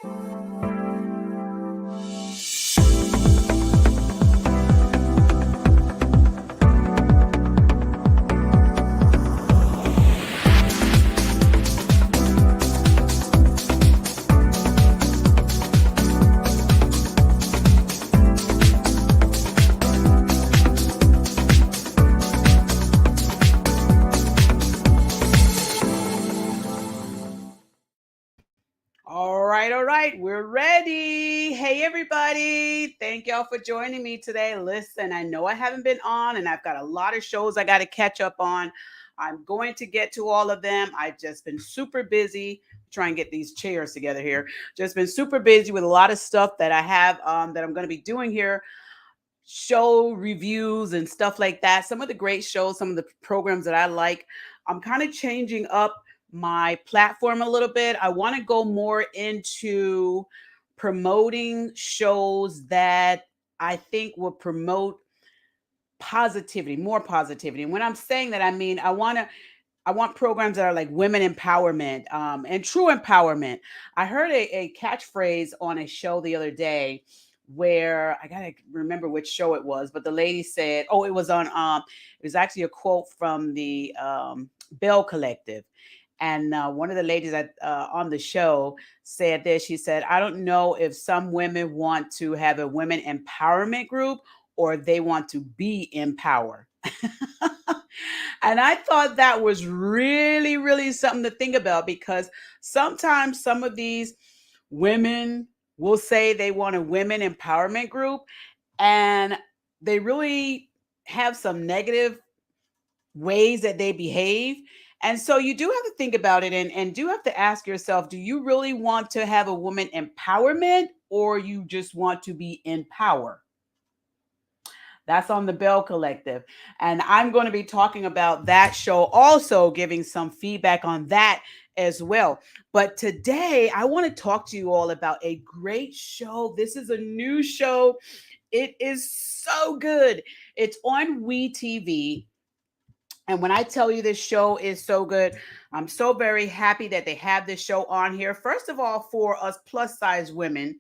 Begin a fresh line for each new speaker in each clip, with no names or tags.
All right, we're ready. Hey, everybody. Thank y'all for joining me today. Listen, I know I haven't been on and I've got a lot of shows I got to catch up on. I'm going to get to all of them. I've just been super busy trying to get these chairs together here. Just been super busy with a lot of stuff that I have that I'm going to be doing here, show reviews and stuff like that. Some of the great shows, some of the programs that I like. I'm kind of changing up my platform a little bit. I want to go more into promoting shows that I think will promote positivity, more positivity. And when I'm saying that, I mean I want programs that are like women empowerment and true empowerment. I heard a catchphrase on a show the other day where I gotta remember which show it was, but the lady said, "Oh, it was on." It was actually a quote from the Bell Collective, and one of the ladies that on the show said this. She said, "I don't know if some women want to have a women empowerment group or they want to be in power." And I thought that was really, really something to think about because sometimes some of these women will say they want a women empowerment group and they really have some negative ways that they behave. And so you do have to think about it and do have to ask yourself, do you really want to have a woman empowerment or you just want to be in power? That's on the Bell Collective. And I'm going to be talking about that show, also giving some feedback on that as well. But today, I want to talk to you all about a great show. This is a new show. It is so good. It's on WeTV. And when I tell you this show is so good, I'm so very happy that they have this show on here. First of all, for us plus size women,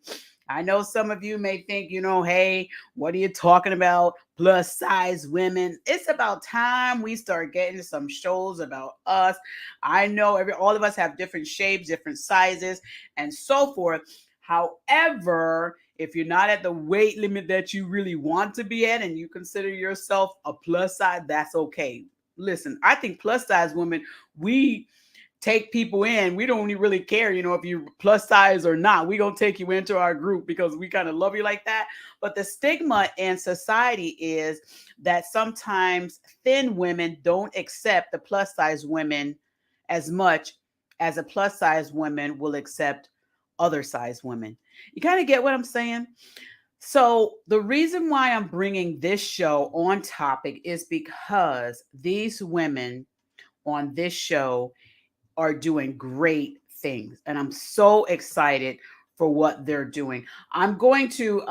I know some of you may think, hey, what are you talking about? Plus size women. It's about time we start getting some shows about us. I know all of us have different shapes, different sizes, and so forth. However, if you're not at the weight limit that you really want to be at and you consider yourself a plus size, that's okay. Listen, I think plus size women, we take people in. We don't really care, if you're plus size or not. We're going to take you into our group because we kind of love you like that. But the stigma in society is that sometimes thin women don't accept the plus size women as much as a plus size woman will accept other size women. You kind of get what I'm saying? So the reason why I'm bringing this show on topic is because these women on this show are doing great things, and I'm so excited for what they're doing. I'm going to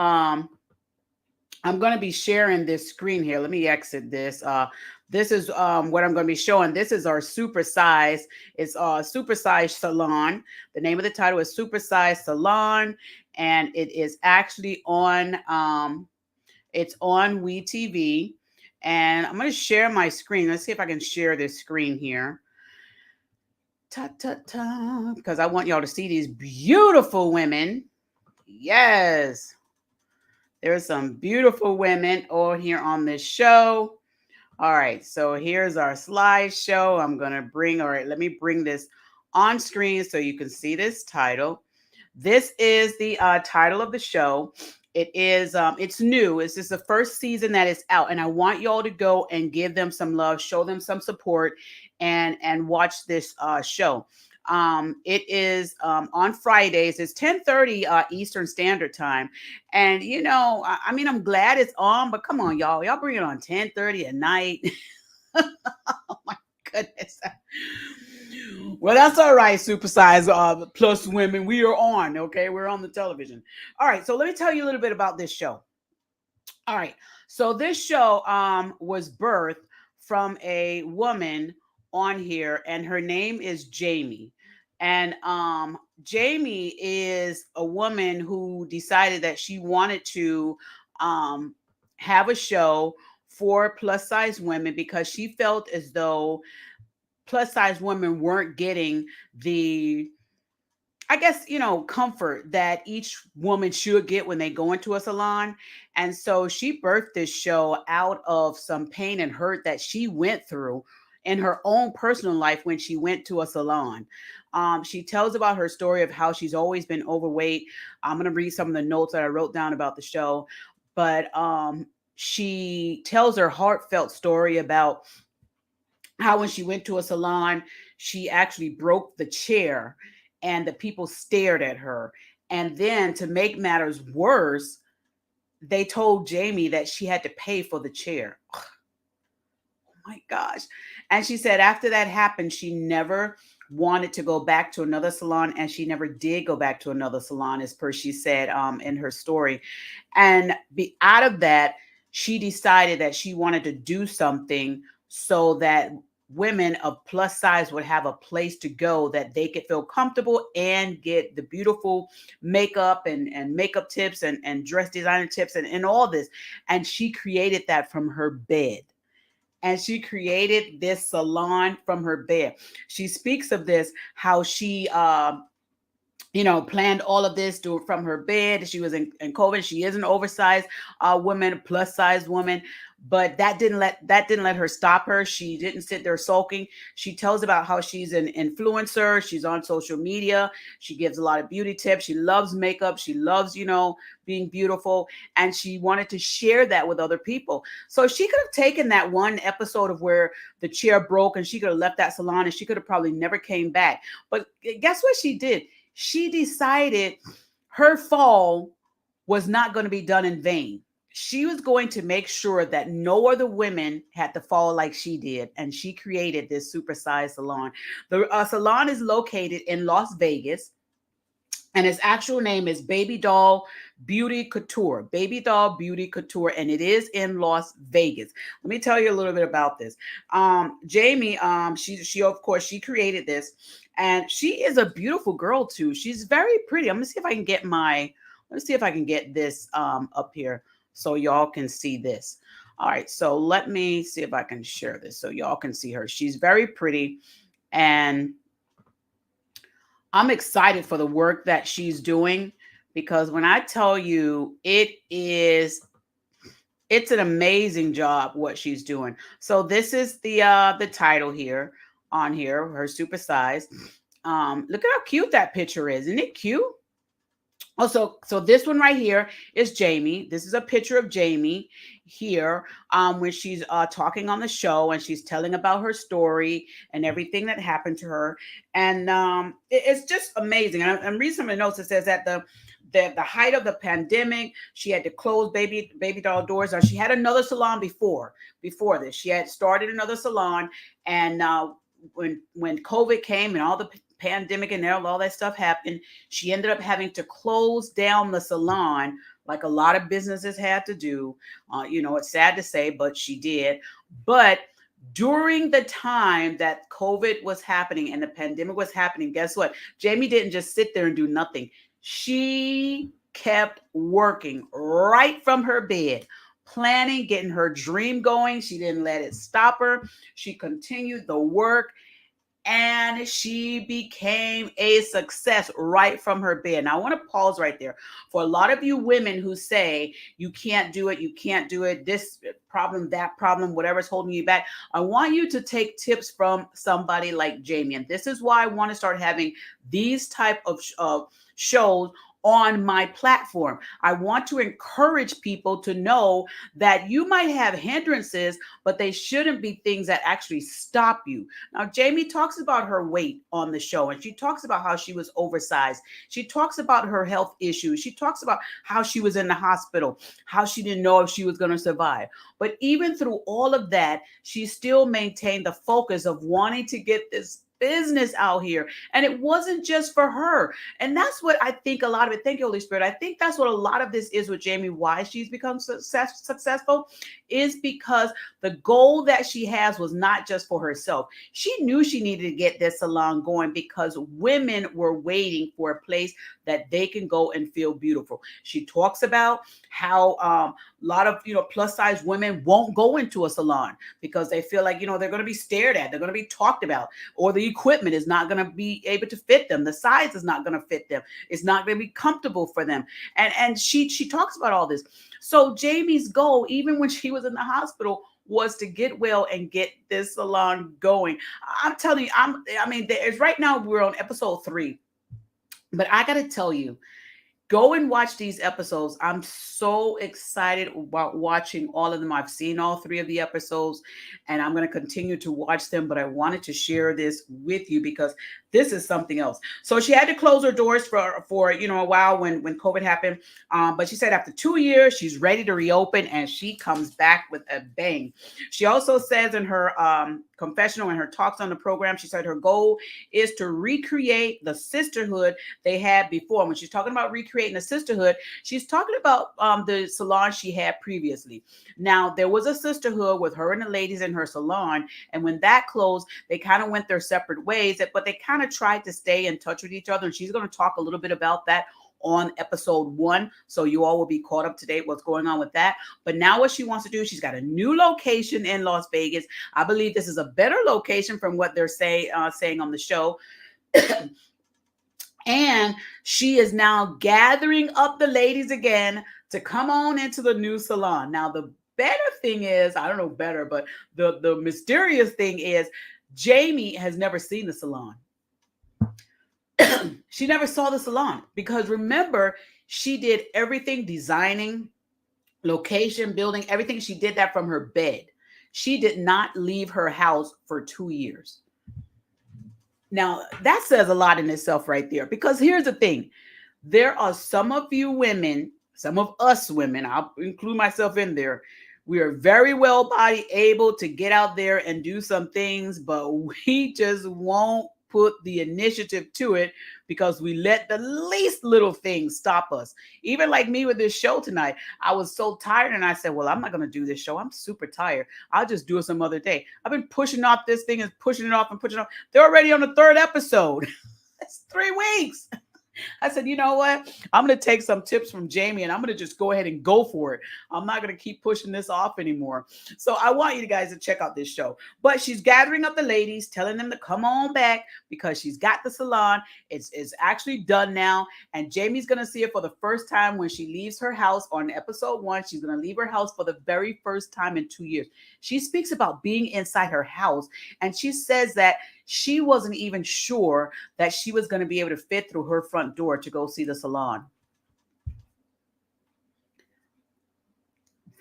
be sharing this screen here. Let me exit this. This is what I'm going to be showing. This is our Supersized. It's Supersized Salon. The name of the title is Supersized Salon, and it is actually on it's on WeTV. And I'm going to share my screen. Let's see if I can share this screen here. Because I want y'all to see these beautiful women. Yes. There's some beautiful women over here on this show. All right, so here's our slideshow. I'm going to let me bring this on screen so you can see this title. This is the title of the show. It is, it's new. It's just the first season that is out. And I want y'all to go and give them some love, show them some support, and watch this show. It is on Fridays. It's 10:30 Eastern Standard Time. And, I mean, I'm glad it's on, but come on, y'all. Y'all bring it on 10:30 at night. Oh, my goodness. Well, that's all right, Supersize plus women. We are on, okay? We're on the television. All right, so let me tell you a little bit about this show. All right, so this show was birthed from a woman on here, and her name is Jamie. And Jamie is a woman who decided that she wanted to um, have a show for plus size women because she felt as though plus size women weren't getting the, I guess, comfort that each woman should get when they go into a salon. And so she birthed this show out of some pain and hurt that she went through in her own personal life when she went to a salon. She tells about her story of how she's always been overweight. I'm going to read some of the notes that I wrote down about the show. But she tells her heartfelt story about how when she went to a salon, she actually broke the chair and the people stared at her. And then to make matters worse, they told Jamie that she had to pay for the chair. Oh my gosh. And she said after that happened, she never wanted to go back to another salon, and she never did go back to another salon, as per she said in her story. And out of that, she decided that she wanted to do something so that women of plus size would have a place to go that they could feel comfortable and get the beautiful makeup and makeup tips and dress designer tips and all this. And she created that from her bed. And she created this salon from her bed. She speaks of this, how she planned all of this do it from her bed. She was in COVID. She is an oversized woman, plus size woman, but that didn't let her stop her. She didn't sit there sulking. She tells about how she's an influencer. She's on social media. She gives a lot of beauty tips. She loves makeup. She loves, being beautiful, and she wanted to share that with other people. So she could have taken that one episode of where the chair broke, and she could have left that salon, and she could have probably never came back. But guess what she did? She decided her fall was not going to be done in vain. She was going to make sure that no other women had to fall like she did. And she created this supersized salon. The salon is located in Las Vegas, and its actual name is Baby Doll Beauty Couture. Baby Doll Beauty Couture, and it is in Las Vegas. Let me tell you a little bit about this. Jamie, she of course she created this, and she is a beautiful girl too. She's very pretty. I'm gonna see if I can get let's see if I can get this up here so y'all can see this. All right, so let me see if I can share this so y'all can see her. She's very pretty, and I'm excited for the work that she's doing, because when I tell you it's an amazing job what she's doing. So this is the title here on here, her supersized. Look at how cute that picture is. Isn't it cute? Also, so this one right here is Jamie. This is a picture of Jamie here when she's talking on the show, and she's telling about her story and everything that happened to her. And it's just amazing. And I'm reading some of the notes. It says that the height of the pandemic, she had to close baby doll doors. She had another salon before this. She had started another salon, and when COVID came and all the pandemic and all that stuff happened, she ended up having to close down the salon, like a lot of businesses had to do. It's sad to say, but she did. But during the time that COVID was happening and the pandemic was happening, guess what? Jamie didn't just sit there and do nothing. She kept working right from her bed, planning, getting her dream going. She didn't let it stop her. She continued the work, and she became a success right from her bed. Now, I want to pause right there. For a lot of you women who say you can't do it, this problem, that problem, whatever's holding you back, I want you to take tips from somebody like Jamie. And this is why I want to start having these type of shows on my platform. I want to encourage people to know that you might have hindrances, but they shouldn't be things that actually stop you. Now, Jamie talks about her weight on the show, and she talks about how she was oversized. She talks about her health issues. She talks about how she was in the hospital, how she didn't know if she was going to survive. But even through all of that, she still maintained the focus of wanting to get this business out here. And it wasn't just for her. And that's what I think a lot of it. Thank you, Holy Spirit. I think that's what a lot of this is with Jamie, why she's become successful, is because the goal that she has was not just for herself. She knew she needed to get this salon going because women were waiting for a place that they can go and feel beautiful. She talks about how a lot of plus size women won't go into a salon because they feel like they're going to be stared at, they're going to be talked about, or the equipment is not going to be able to fit them, the size is not going to fit them, it's not going to be comfortable for them. And she talks about all this. So Jamie's goal, even when she was in the hospital, was to get well and get this salon going. I'm telling you, there's right now we're on episode 3, but I got to tell you, go and watch these episodes. I'm so excited about watching all of them. I've seen all 3 of the episodes and I'm going to continue to watch them, but I wanted to share this with you because this is something else. So she had to close her doors for a while when COVID happened. But she said after 2 years, she's ready to reopen and she comes back with a bang. She also says in her confessional and her talks on the program, she said her goal is to recreate the sisterhood they had before. When she's talking about recreating a sisterhood, she's talking about the salon she had previously. Now, there was a sisterhood with her and the ladies in her salon. And when that closed, they kind of went their separate ways, but they kind of tried to stay in touch with each other. And she's going to talk a little bit about that on episode 1. So you all will be caught up to date what's going on with that. But now what she wants to do, she's got a new location in Las Vegas. I believe this is a better location from what they're saying on the show. And she is now gathering up the ladies again to come on into the new salon. Now, the better thing is, I don't know better, but the mysterious thing is Jamie has never seen the salon. She never saw the salon because remember, she did everything, designing, location, building, everything. She did that from her bed. She did not leave her house for 2 years. Now, that says a lot in itself right there, because here's the thing. There are some of you women, some of us women, I'll include myself in there. We are very well body able to get out there and do some things, but we just won't put the initiative to it because we let the least little thing stop us. Even like me with this show tonight, I was so tired and I said, well, I'm not going to do this show. I'm super tired. I'll just do it some other day. I've been pushing off this thing and pushing it off and pushing it off. They're already on the 3rd episode. It's 3 weeks. I said, you know what? I'm going to take some tips from Jamie and I'm going to just go ahead and go for it. I'm not going to keep pushing this off anymore. So I want you guys to check out this show. But she's gathering up the ladies, telling them to come on back because she's got the salon. It's actually done now. And Jamie's going to see it for the first time when she leaves her house on episode 1. She's going to leave her house for the very first time in 2 years. She speaks about being inside her house. And she says that she wasn't even sure that she was going to be able to fit through her front door to go see the salon.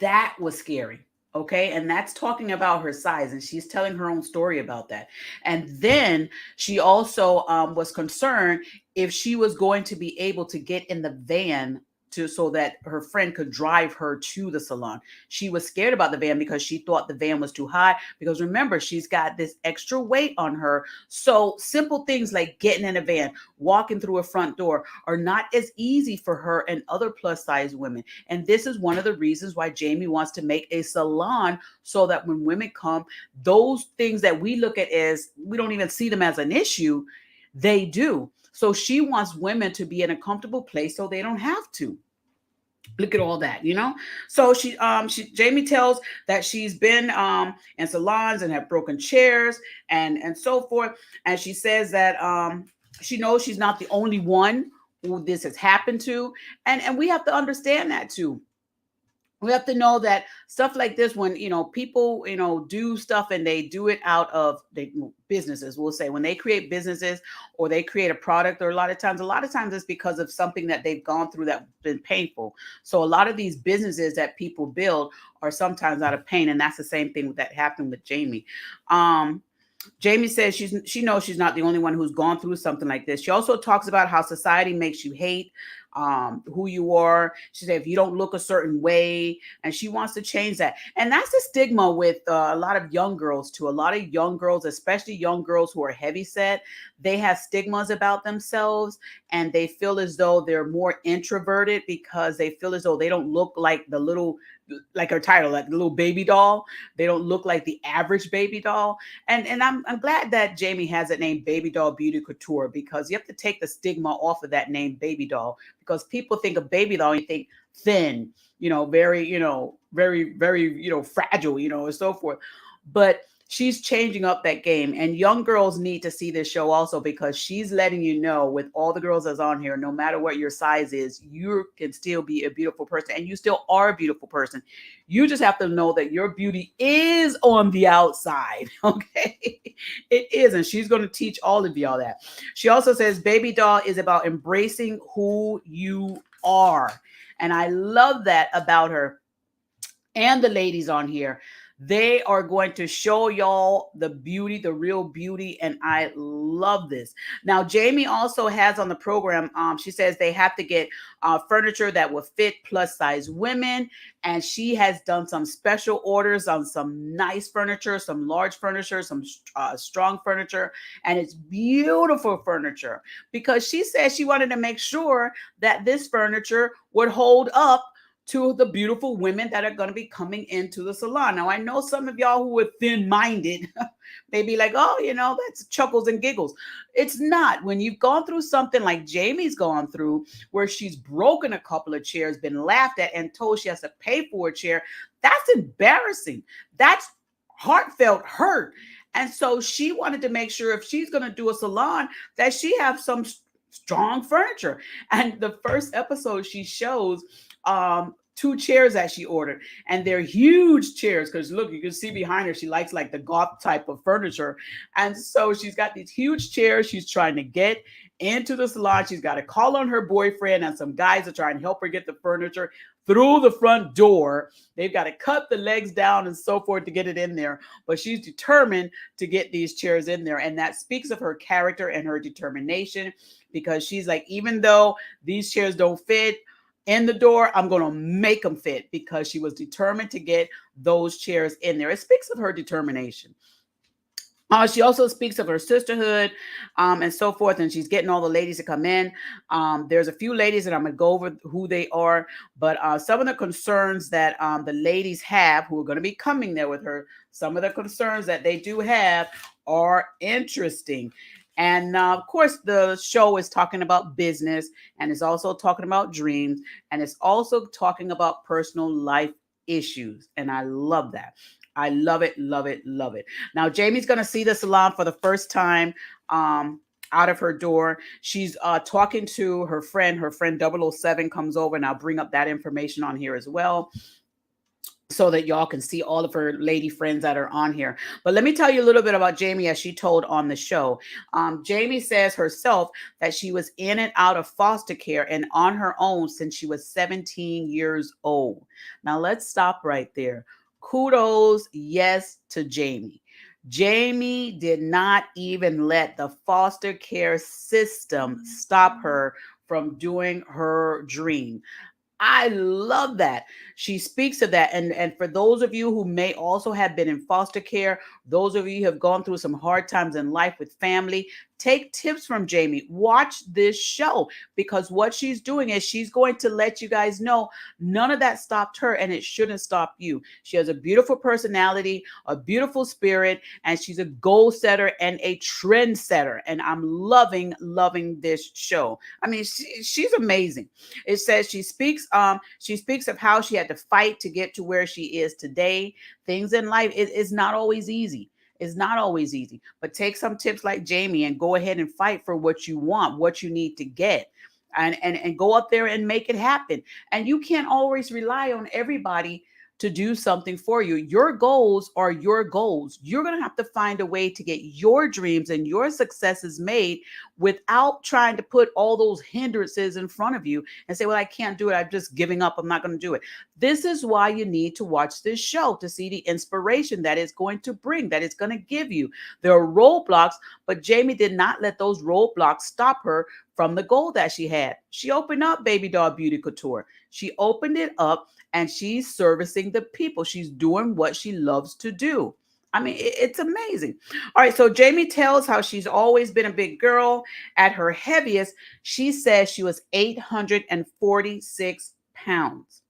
That was scary. Okay. And that's talking about her size. And she's telling her own story about that. And then she also was concerned if she was going to be able to get in the van so that her friend could drive her to the salon. She was scared about the van because she thought the van was too high, because remember, she's got this extra weight on her. So simple things like getting in a van, walking through a front door are not as easy for her and other plus size women. And this is one of the reasons why Jamie wants to make a salon so that when women come, those things that we look at as, we don't even see them as an issue, they do. So she wants women to be in a comfortable place so they don't have to. Look at all that, So Jamie tells that she's been in salons and have broken chairs and so forth. And she says that she knows she's not the only one who this has happened to. And we have to understand that too. We have to know that stuff like this, when, people, do stuff and they do it out of businesses, we'll say, when they create businesses or they create a product, or a lot of times it's because of something that they've gone through that's been painful. So a lot of these businesses that people build are sometimes out of pain. And that's the same thing that happened with Jamie. Jamie says she knows she's not the only one who's gone through something like this. She also talks about how society makes you hate who you are. She said if you don't look a certain way, and she wants to change that. And that's the stigma with a lot of young girls too. A lot of young girls, especially young girls who are heavy set, they have stigmas about themselves, and they feel as though they're more introverted because they feel as though they don't look like the little, like her title, like the little baby doll. They don't look like the average baby doll. And I'm glad that Jamie has it named Baby Doll Beauty Couture, because you have to take the stigma off of that name Baby Doll, because people think of baby doll and you think thin, very, very, fragile, and so forth. But she's changing up that game, and young girls need to see this show also, because she's letting you know, with all the girls that's on here, no matter what your size is, you can still be a beautiful person, and you still are a beautiful person. You just have to know that your beauty is on the outside. Okay, it is. And she's going to teach all of y'all that. She also says baby doll is about embracing who you are, and I love that about her. And the ladies on here, they are going to show y'all the beauty, the real beauty, and I love this. Now, Jamie also has on the program, she says they have to get furniture that will fit plus size women, and she has done some special orders on some nice furniture, some large furniture, some strong furniture, and it's beautiful furniture, because she said she wanted to make sure that this furniture would hold up to the beautiful women that are going to be coming into the salon. Now, I know some of y'all who are thin-minded may be like, oh, that's chuckles and giggles. It's not. When you've gone through something like Jamie's gone through, where she's broken a couple of chairs, been laughed at, and told she has to pay for a chair, that's embarrassing. That's heartfelt hurt. And so she wanted to make sure if she's going to do a salon, that she have some strong furniture. And the first episode she shows two chairs that she ordered, and they're huge chairs, because look, you can see behind her, she likes like the goth type of furniture. And so she's got these huge chairs she's trying to get into the salon. She's got to call on her boyfriend and some guys to try and help her get the furniture through the front door. They've got to cut the legs down and so forth to get it in there, but she's determined to get these chairs in there. And that speaks of her character and her determination, because she's like, even though these chairs don't fit in the door, I'm going to make them fit, because she was determined to get those chairs in there. It speaks of her determination. She also speaks of her sisterhood and so forth, and she's getting all the ladies to come in. There's a few ladies, and I'm going to go over who they are, but some of the concerns that the ladies have who are going to be coming there with her, some of the concerns that they do have are interesting. And of course, the show is talking about business, and it's also talking about dreams, and it's also talking about personal life issues. And I love that. I love it, love it, love it. Now, Jamie's going to see the salon for the first time out of her door. She's talking to her friend. Her friend 007 comes over, and I'll bring up that information on here as well, so that y'all can see all of her lady friends that are on here. But let me tell you a little bit about Jamie, as she told on the show. Jamie says herself that she was in and out of foster care and on her own since she was 17 years old. Now, let's stop right there. Kudos, yes, to Jamie. Jamie did not even let the foster care system stop her from doing her dream. I love that. She speaks of that. And for those of you who may also have been in foster care, those of you who have gone through some hard times in life with family, take tips from Jamie. Watch this show, because what she's doing is she's going to let you guys know none of that stopped her, and it shouldn't stop you. She has a beautiful personality, a beautiful spirit, and she's a goal setter and a trend setter. And I'm loving this show. I mean, she's amazing. It says she speaks of how she had to fight to get to where she is today. Things in life is not always easy. It's not always easy, but take some tips like Jamie and go ahead and fight for what you want, what you need to get, and go up there and make it happen. And you can't always rely on everybody to do something for you. Your goals are your goals. You're going to have to find a way to get your dreams and your successes made without trying to put all those hindrances in front of you and say, well, I can't do it. I'm just giving up. I'm not going to do it. This is why you need to watch this show, to see the inspiration that it's going to bring, that it's going to give you. There are roadblocks, but Jamie did not let those roadblocks stop her from the goal that she had. She opened up Baby Doll Beauty Couture. She opened it up and she's servicing the people. She's doing what she loves to do. I mean, it's amazing. All right, so Jamie tells how she's always been a big girl. At her heaviest, she says she was 846 pounds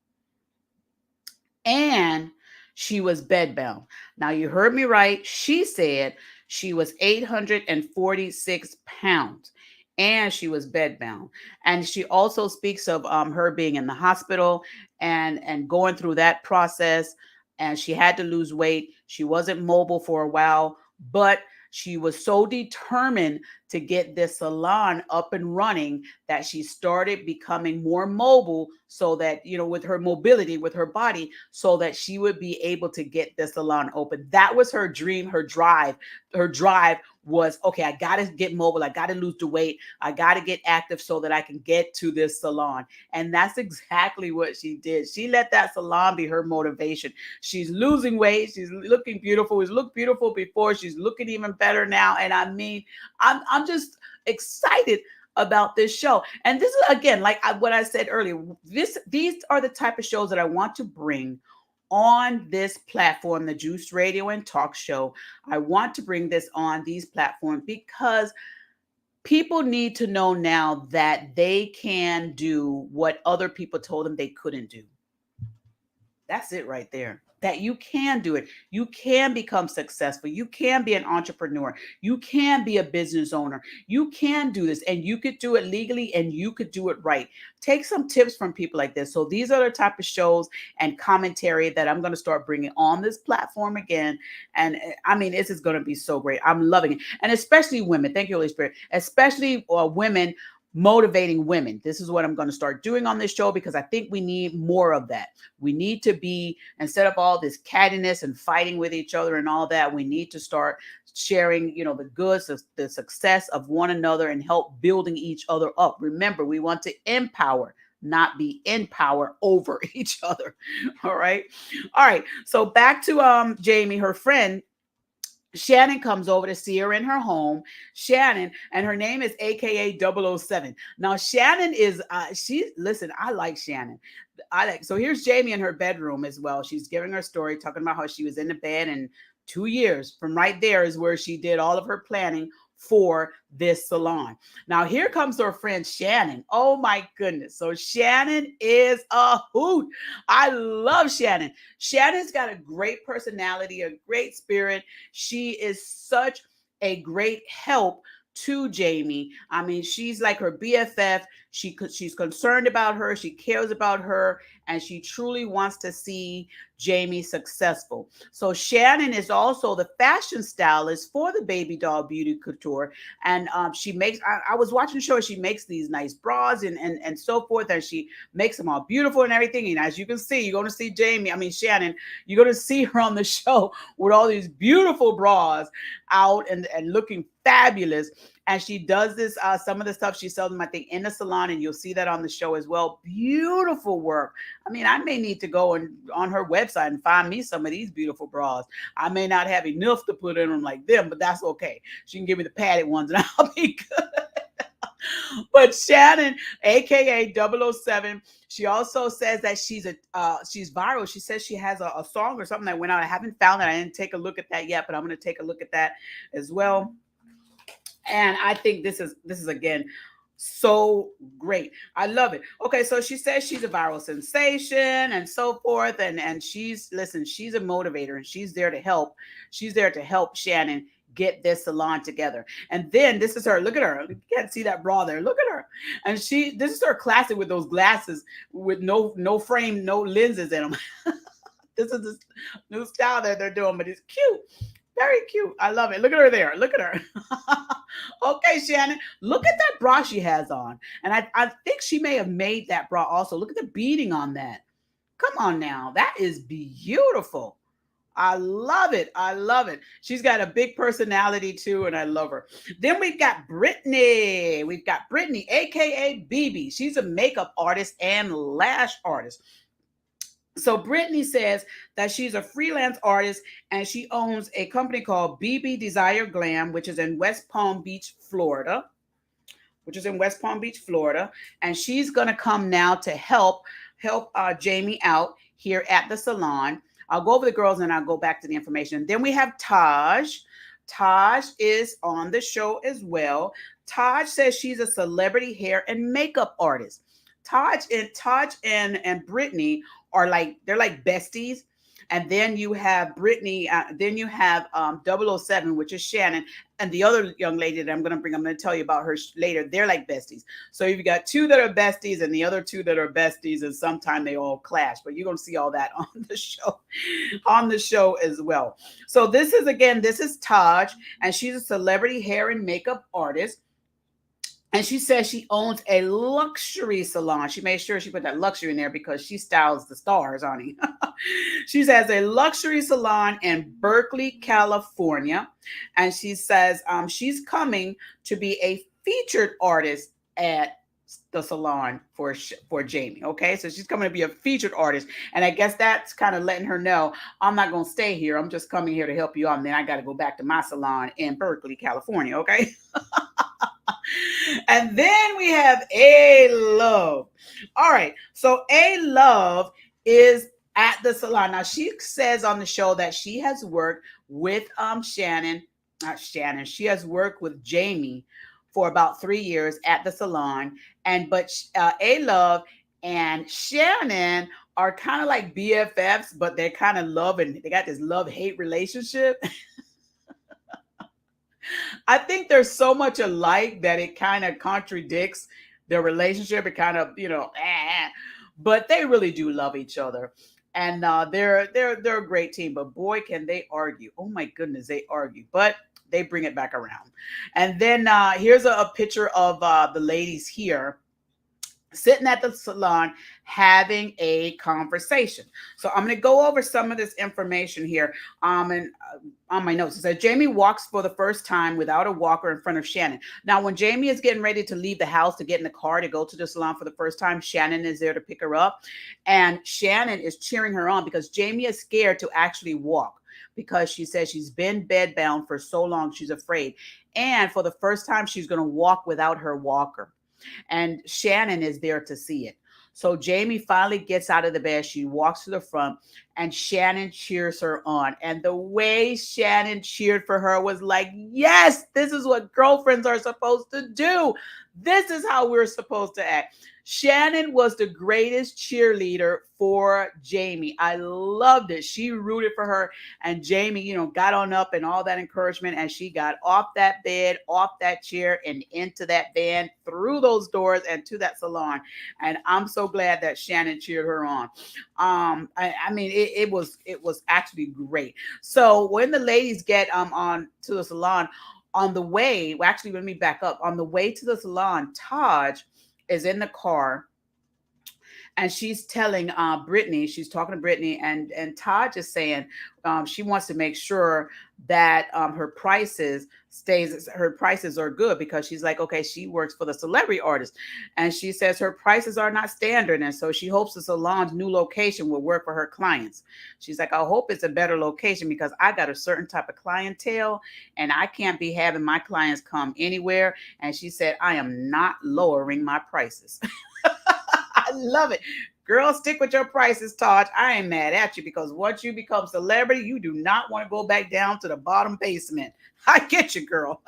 and she was bedbound. Now, you heard me right. She said she was 846 pounds and she was bedbound. And she also speaks of her being in the hospital and going through that process. And she had to lose weight. She wasn't mobile for a while, but she was so determined to get this salon up and running that she started becoming more mobile so that, with her mobility, with her body, so that she would be able to get this salon open. That was her dream, her drive. Her drive was, okay, I got to get mobile. I got to lose the weight. I got to get active so that I can get to this salon. And that's exactly what she did. She let that salon be her motivation. She's losing weight. She's looking beautiful. She's looked beautiful before. She's looking even better now. And I mean, I'm just excited about this show. And this is, again, like what I said earlier, these are the type of shows that I want to bring on this platform, the Juice Radio and Talk Show. I want to bring this on these platforms because people need to know now that they can do what other people told them they couldn't do. That's it right there. That you can do it. You can become successful. You can be an entrepreneur. You can be a business owner. You can do this and you could do it legally and you could do it right. Take some tips from people like this. So these are the type of shows and commentary that I'm going to start bringing on this platform again. And I mean, this is going to be so great. I'm loving it. And especially women. Thank you, Holy Spirit. Especially women motivating women. This is what I'm going to start doing on this show because I think we need more of that. We need to be, instead of all this cattiness and fighting with each other and all that, we need to start sharing, the goods, the success of one another and help building each other up. Remember, we want to empower, not be in power over each other. All right. All right. So back to Jamie, her friend. Shannon comes over to see her in her home. Shannon, and her name is AKA 007. Now, Shannon is, listen, I like Shannon. So here's Jamie in her bedroom as well. She's giving her story, talking about how she was in the bed, and 2 years from right there is where she did all of her planning for this salon. Now, here comes her friend Shannon. Oh my goodness. So Shannon is a hoot. I love Shannon. Shannon's got a great personality, a great spirit. She is such a great help to Jamie. I mean, she's like her BFF. She's concerned about her. She cares about her, and she truly wants to see Jamie successful. So Shannon is also the fashion stylist for the Baby Doll Beauty Couture, and she makes. I was watching the show. She makes these nice bras and so forth, and she makes them all beautiful and everything. And as you can see, you're going to see Shannon. You're going to see her on the show with all these beautiful bras out and looking fabulous. And she does this, some of the stuff she sells them, I think, in the salon, and you'll see that on the show as well. Beautiful work. I mean, I may need to go on her website and find me some of these beautiful bras. I may not have enough to put in them like them, but that's okay. She can give me the padded ones and I'll be good. But Shannon, AKA 007, she also says that she's viral. She says she has a song or something that went out. I haven't found it. I didn't take a look at that yet, but I'm going to take a look at that as well. And I think this is again so great. I love it. Okay, so she says she's a viral sensation and so forth. And she's a motivator and she's there to help. She's there to help Shannon get this salon together. And then this is her. Look at her. You can't see that bra there. Look at her. And this is her classic with those glasses with no frame, no lenses in them. This is this new style that they're doing, but it's cute. Very cute. I love it. Look at her there. Look at her. Okay, Shannon. Look at that bra she has on. And I think she may have made that bra also. Look at the beading on that. Come on now. That is beautiful. I love it. I love it. She's got a big personality too, and I love her. Then we've got Brittany. AKA BB. She's a makeup artist and lash artist. So Brittany says that she's a freelance artist and she owns a company called BB Desire Glam, which is in West Palm Beach, Florida. which is in West Palm Beach, Florida, and she's gonna come now to help Jamie out here at the salon. I'll go over the girls and I'll go back to the information. Then we have Taj. Taj is on the show as well. Taj says she's a celebrity hair and makeup artist. Taj and Brittany are like they're like besties. And then you have Brittany, then you have 007, which is Shannon, and the other young lady that I'm going to tell you about her later. They're like besties. So you've got two that are besties and the other two that are besties, and sometime they all clash. But you're going to see all that on the show as well. So this is Taj, and she's a celebrity hair and makeup artist. And she says she owns a luxury salon. She made sure she put that luxury in there because she styles the stars, honey. She has a luxury salon in Berkeley, California. And she says she's coming to be a featured artist at the salon for Jamie. Okay, so she's coming to be a featured artist. And I guess that's kind of letting her know, I'm not going to stay here. I'm just coming here to help you out. And then I got to go back to my salon in Berkeley, California. Okay. And then we have A Love. All right. So A Love is at the salon. Now she says on the show that she has worked with Shannon, not Shannon. She has worked with Jamie for about 3 years at the salon. But A Love and Shannon are kind of like BFFs, but they're kind of they got this love-hate relationship. I think they're so much alike that it kind of contradicts their relationship. It kind of, but they really do love each other, and they're a great team. But boy, can they argue! Oh my goodness, they argue, but they bring it back around. And then here's a picture of the ladies here sitting at the salon having a conversation. So I'm going to go over some of this information here. And on my notes, it says Jamie walks for the first time without a walker in front of Shannon. Now, when Jamie is getting ready to leave the house to get in the car to go to the salon for the first time, Shannon is there to pick her up. And Shannon is cheering her on because Jamie is scared to actually walk because she says she's been bedbound for so long, she's afraid. And for the first time, she's going to walk without her walker. And Shannon is there to see it. So Jamie finally gets out of the bed. She walks to the front and Shannon cheers her on. And the way Shannon cheered for her was like, yes, this is what girlfriends are supposed to do. This is how we're supposed to act. Shannon was the greatest cheerleader for Jamie. I loved it. She rooted for her, and Jamie, got on up and all that encouragement, and she got off that bed, off that chair, and into that van, through those doors, and to that salon. And I'm so glad that Shannon cheered her on. It was actually great. So when the ladies get on to the salon, on the way, well, actually, let me back up. On the way to the salon, Taj is in the car and she's telling Brittany, she's talking to Brittany, and Taj is saying she wants to make sure that her prices are good, because she's like, okay, she works for the celebrity artist, and she says her prices are not standard, and so she hopes the salon's new location will work for her clients. She's like, I hope it's a better location because I got a certain type of clientele, and I can't be having my clients come anywhere. And she said, I am not lowering my prices. I love it. Girl, stick with your prices, Taj. I ain't mad at you, because once you become celebrity, you do not want to go back down to the bottom basement. I get you, girl.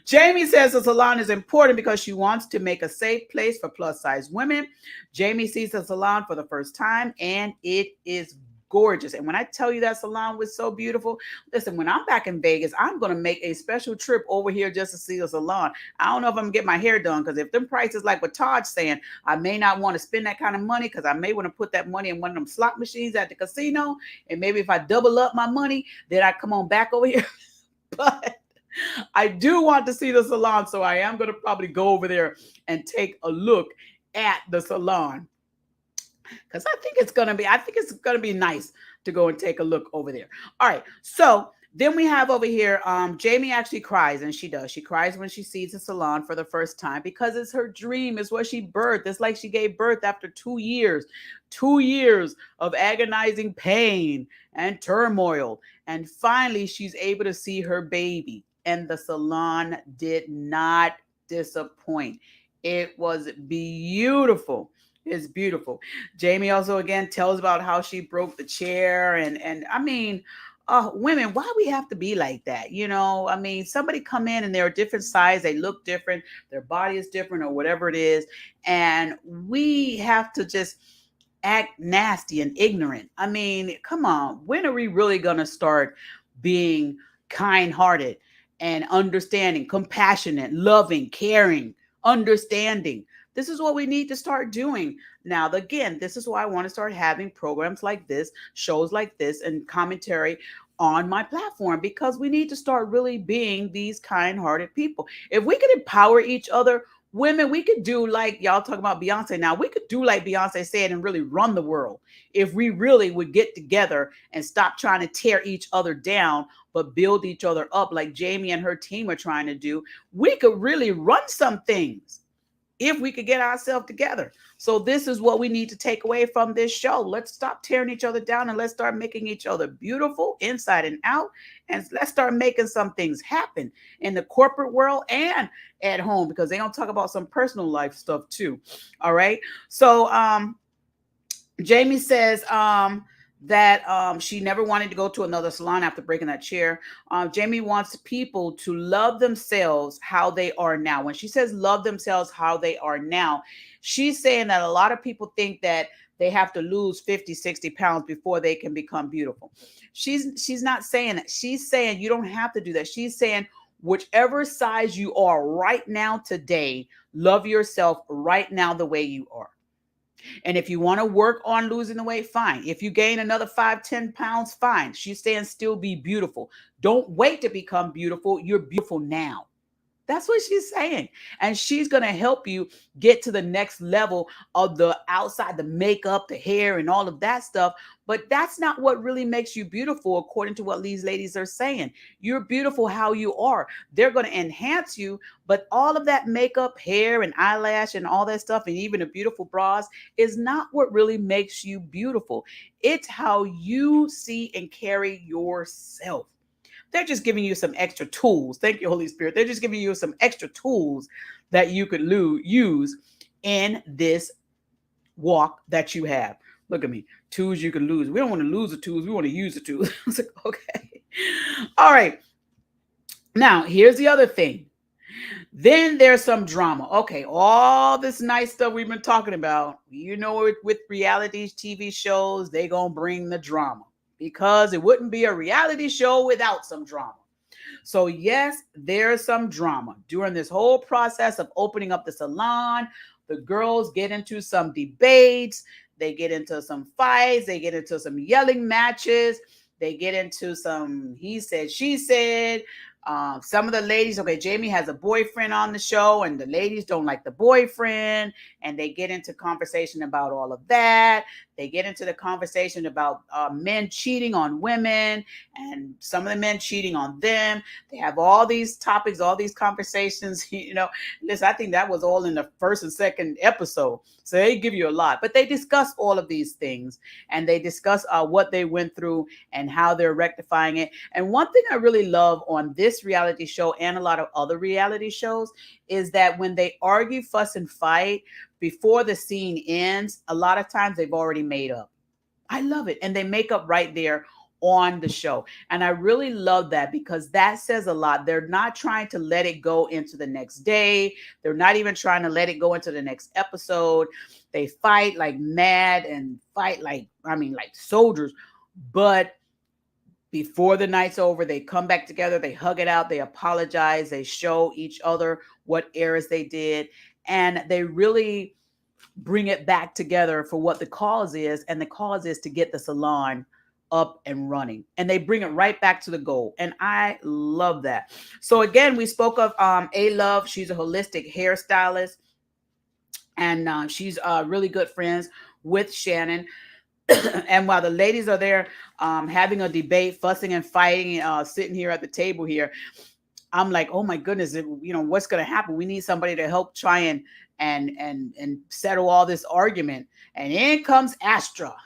Jamie says the salon is important because she wants to make a safe place for plus-size women. Jamie sees the salon for the first time, and it is gorgeous. And when I tell you that salon was so beautiful, listen, when I'm back in Vegas, I'm going to make a special trip over here just to see the salon. I don't know if I'm going to get my hair done, because if them prices like what Todd's saying, I may not want to spend that kind of money, because I may want to put that money in one of them slot machines at the casino. And maybe if I double up my money, then I come on back over here. But I do want to see the salon, so I am going to probably go over there and take a look at the salon, because I think it's going to be nice to go and take a look over there. All right. So then we have over here, Jamie actually cries, and she does. She cries when she sees the salon for the first time, because it's her dream. It's what she birthed. It's like she gave birth after 2 years of agonizing pain and turmoil. And finally, she's able to see her baby. And the salon did not disappoint. It was beautiful. It's beautiful. Jamie also again tells about how she broke the chair, and I mean, women, why we have to be like that? I mean, somebody come in and they're a different size, they look different, their body is different, or whatever it is, and we have to just act nasty and ignorant. I mean, come on. When are we really going to start being kind hearted and understanding, compassionate, loving, caring, understanding? This is what we need to start doing. Now, again, this is why I want to start having programs like this, shows like this, and commentary on my platform, because we need to start really being these kind hearted people. If we could empower each other, women, we could do like y'all talking about Beyonce now. We could do like Beyonce said and really run the world if we really would get together and stop trying to tear each other down, but build each other up like Jamie and her team are trying to do. We could really run some things if we could get ourselves together. So this is what we need to take away from this show. Let's stop tearing each other down and let's start making each other beautiful inside and out. And let's start making some things happen in the corporate world and at home, because they don't talk about some personal life stuff too. All right. So Jamie says that she never wanted to go to another salon after breaking that chair. Jamie wants people to love themselves how they are now. When she says love themselves how they are now, she's saying that a lot of people think that they have to lose 50, 60 pounds before they can become beautiful. She's not saying that. She's saying you don't have to do that. She's saying whichever size you are right now today, love yourself right now the way you are. And if you want to work on losing the weight, fine. If you gain another 5, 10 pounds, fine. She's saying still be beautiful. Don't wait to become beautiful. You're beautiful now. That's what she's saying. And she's going to help you get to the next level of the outside, the makeup, the hair, and all of that stuff. But that's not what really makes you beautiful, according to what these ladies are saying. You're beautiful how you are. They're going to enhance you. But all of that makeup, hair, and eyelash, and all that stuff, and even the beautiful bras, is not what really makes you beautiful. It's how you see and carry yourself. They're just giving you some extra tools. Thank you, Holy Spirit. They're just giving you some extra tools that you could use in this walk that you have. Look at me. Tools you can lose. We don't want to lose the tools. We want to use the tools. I was like, okay. All right. Now, here's the other thing. Then there's some drama. Okay, all this nice stuff we've been talking about, with reality TV shows, they going to bring the drama, because it wouldn't be a reality show without some drama. So yes, there's some drama during this whole process of opening up the salon. The girls get into some debates. They get into some fights. They get into some yelling matches. They get into some he said, she said. Some of the ladies, okay, Jamie has a boyfriend on the show, and the ladies don't like the boyfriend, and they get into conversation about all of that. They get into the conversation about men cheating on women, and some of the men cheating on them. They have all these topics, all these conversations. Listen, I think that was all in the first and second episode, so they give you a lot. But they discuss all of these things, and they discuss what they went through and how they're rectifying it. And one thing I really love on this reality show and a lot of other reality shows is that when they argue, fuss, and fight before the scene ends, a lot of times they've already made up. I love it. And they make up right there on the show. And I really love that, because that says a lot. They're not trying to let it go into the next day. They're not even trying to let it go into the next episode. They fight like mad and fight like soldiers. But before the night's over, they come back together, they hug it out, they apologize, they show each other what errors they did, and they really bring it back together for what the cause is. And the cause is to get the salon up and running. And they bring it right back to the goal. And I love that. So again, we spoke of A-Love. She's a holistic hairstylist. And she's really good friends with Shannon. And while the ladies are there having a debate, fussing and fighting, sitting here at the table here, I'm like, oh my goodness, what's going to happen? We need somebody to help try and settle all this argument. And in comes Astra.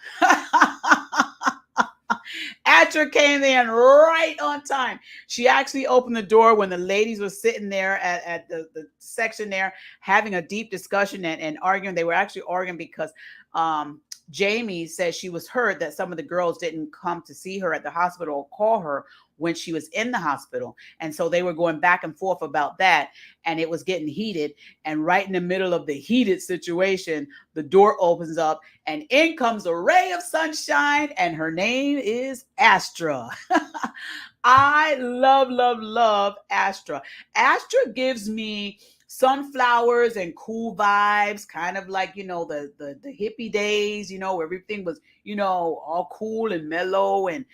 Astra came in right on time. She actually opened the door when the ladies were sitting there at the section there having a deep discussion and arguing. They were actually arguing because um, Jamie said she was hurt that some of the girls didn't come to see her at the hospital or call her when she was in the hospital. And so they were going back and forth about that, and it was getting heated. And right in the middle of the heated situation, the door opens up and in comes a ray of sunshine, and her name is Astra. I love, love, love Astra. Astra gives me sunflowers and cool vibes, kind of like, the hippie days, where everything was, all cool and mellow and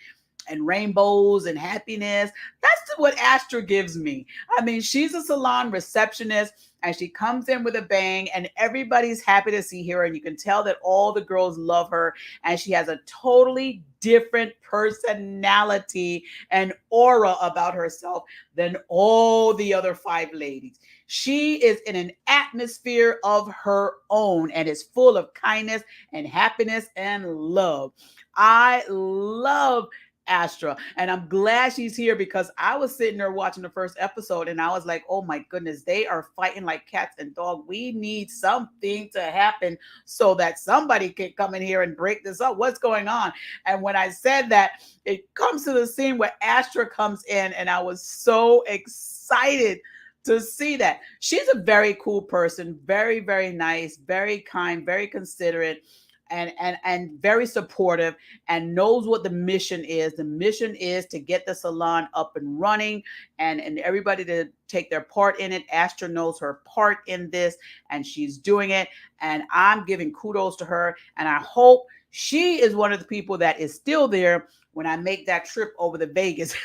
rainbows and happiness. That's what Astra gives me. I mean, she's a salon receptionist and she comes in with a bang and everybody's happy to see her. And you can tell that all the girls love her. And she has a totally different personality and aura about herself than all the other five ladies. She is in an atmosphere of her own and is full of kindness and happiness and love. I love Astra. And I'm glad she's here because I was sitting there watching the first episode and I was like, oh my goodness, they are fighting like cats and dogs. We need something to happen so that somebody can come in here and break this up. What's going on? And when I said that, it comes to the scene where Astra comes in and I was so excited to see that. She's a very cool person, very, very nice, very kind, very considerate, and very supportive, and knows what the mission is. The mission is to get the salon up and running and everybody to take their part in it. Astra knows her part in this and she's doing it. And I'm giving kudos to her. And I hope she is one of the people that is still there when I make that trip over to Vegas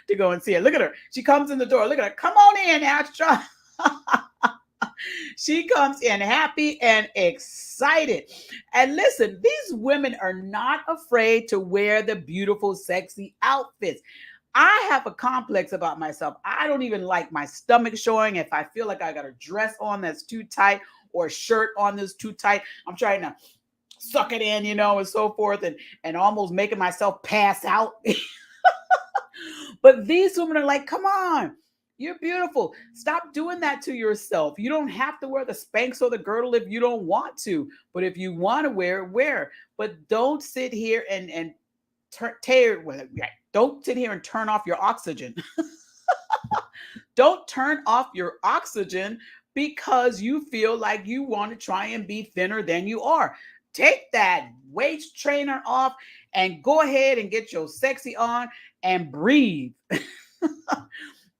to go and see her. Look at her. She comes in the door. Look at her. Come on in, Astra. She comes in happy and excited. And listen, these women are not afraid to wear the beautiful, sexy outfits. I have a complex about myself. I don't even like my stomach showing. If I feel like I got a dress on that's too tight or a shirt on that's too tight, I'm trying to suck it in, and so forth, and almost making myself pass out. But these women are like, come on. You're beautiful. Stop doing that to yourself. You don't have to wear the Spanx or the girdle if you don't want to. But if you want to wear it, wear. But don't sit here and don't sit here and turn off your oxygen. Don't turn off your oxygen because you feel like you want to try and be thinner than you are. Take that waist trainer off and go ahead and get your sexy on and breathe.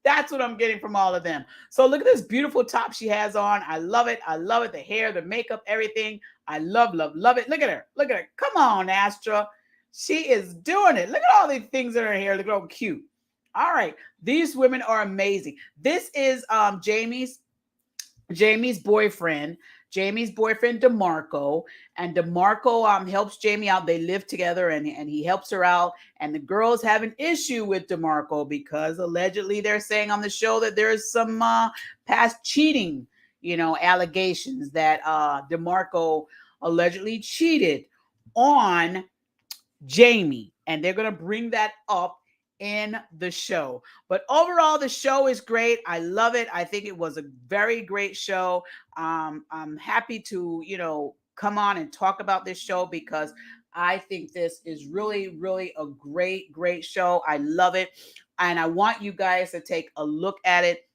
That's what I'm getting from all of them. So look at this beautiful top she has on. I love it. I love it. The hair, the makeup, everything. I love, love, love it. Look at her. Look at her. Come on, Astra. She is doing it. Look at all these things in her hair. Look how cute. All right. These women are amazing. This is Jamie's boyfriend. Jamie's boyfriend, DeMarco. And DeMarco helps Jamie out. They live together and he helps her out. And the girls have an issue with DeMarco because allegedly they're saying on the show that there's some past cheating, allegations that DeMarco allegedly cheated on Jamie. And they're going to bring that up in the show. But overall, the show is great. I love it. I think it was a very great show. I'm happy to, come on and talk about this show because I think this is really, really a great, great show. I love it. And I want you guys to take a look at it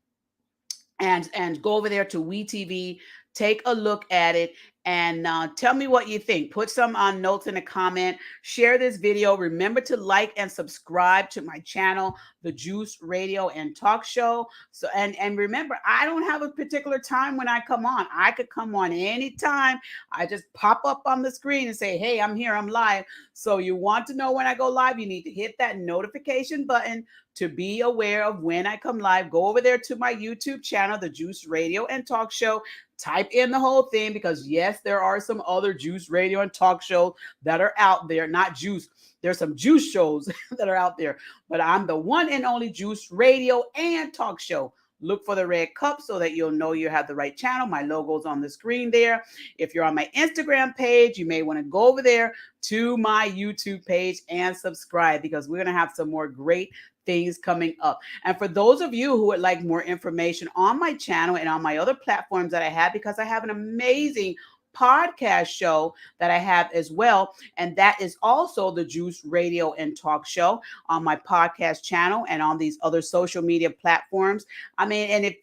and go over there to WeTV, take a look at it, and tell me what you think. Put some notes in the comment. Share this video. Remember to like and subscribe to my channel, The Juice Radio and Talk Show. So and remember, I don't have a particular time when I come on. I could come on anytime. I just pop up on the screen and say, hey, I'm here, I'm live. So you want to know when I go live, you need to hit that notification button to be aware of when I come live. Go over there to my YouTube channel, The Juice Radio and Talk Show. Type in the whole thing because, yes, there are some other juice radio and talk shows that are out there. Not juice. There's some juice shows that are out there. But I'm the one and only juice radio and talk show. look for the red cup so that you'll know you have the right channel. My logo's on the screen there. If you're on my Instagram page, you may want to go over there to my YouTube page and subscribe, because we're going to have some more great things coming up. And for those of you who would like more information on my channel and on my other platforms that I have, because I have an amazing podcast show that I have as well, and that is also the Juice Radio and Talk Show on my podcast channel and on these other social media platforms. I mean, and if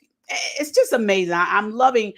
it's just amazing. I'm loving,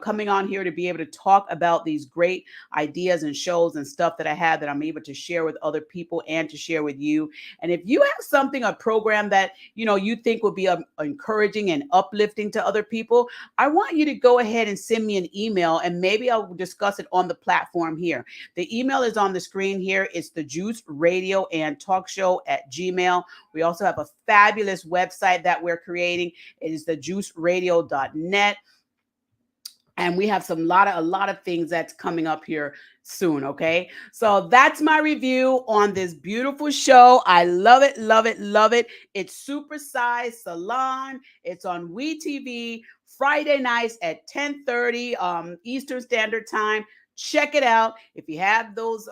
coming on here to be able to talk about these great ideas and shows and stuff that I have that I'm able to share with other people and to share with you. And if you have something, a program that, you think would be encouraging and uplifting to other people, I want you to go ahead and send me an email, and maybe I'll discuss it on the platform here. The email is on the screen here. It's the Juice Radio and Talk Show at Gmail. We also have a fabulous website that we're creating. It is thejuiceradio.net. And we have a lot of things that's coming up here soon. Okay. So that's my review on this beautiful show. I love it, love it, love it. It's Supersized Salon. It's on WeTV Friday nights at 10:30 Eastern Standard Time. Check it out. If you have those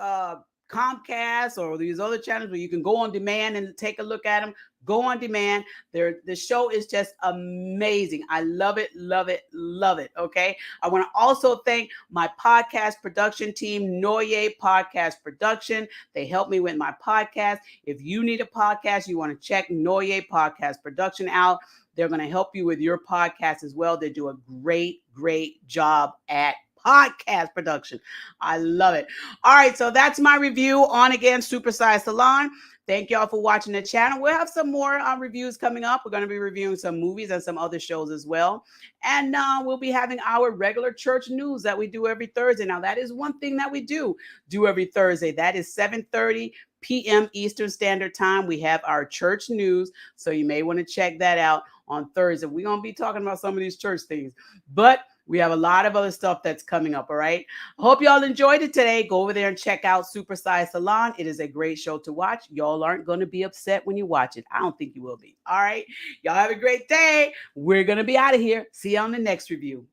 Comcast or these other channels where you can go on demand and take a look at them, go on demand. The show is just amazing. I love it, love it, love it. Okay. I want to also thank my podcast production team, Noye Podcast Production. They help me with my podcast. If you need a podcast, you want to check Noye Podcast Production out. They're going to help you with your podcast as well. They do a great, great job at podcast production. I love it. All right. So that's my review on, again, Supersized Salon. Thank y'all for watching the channel. We'll have some more reviews coming up. We're going to be reviewing some movies and some other shows as well. And we'll be having our regular church news that we do every Thursday. Now, that is one thing that we do every Thursday. That is 7:30 p.m. Eastern Standard Time. We have our church news. So you may want to check that out on Thursday. We're going to be talking about some of these church things. But we have a lot of other stuff that's coming up, all right? I hope y'all enjoyed it today. Go over there and check out Supersized Salon. It is a great show to watch. Y'all aren't going to be upset when you watch it. I don't think you will be, all right? Y'all have a great day. We're going to be out of here. See you on the next review.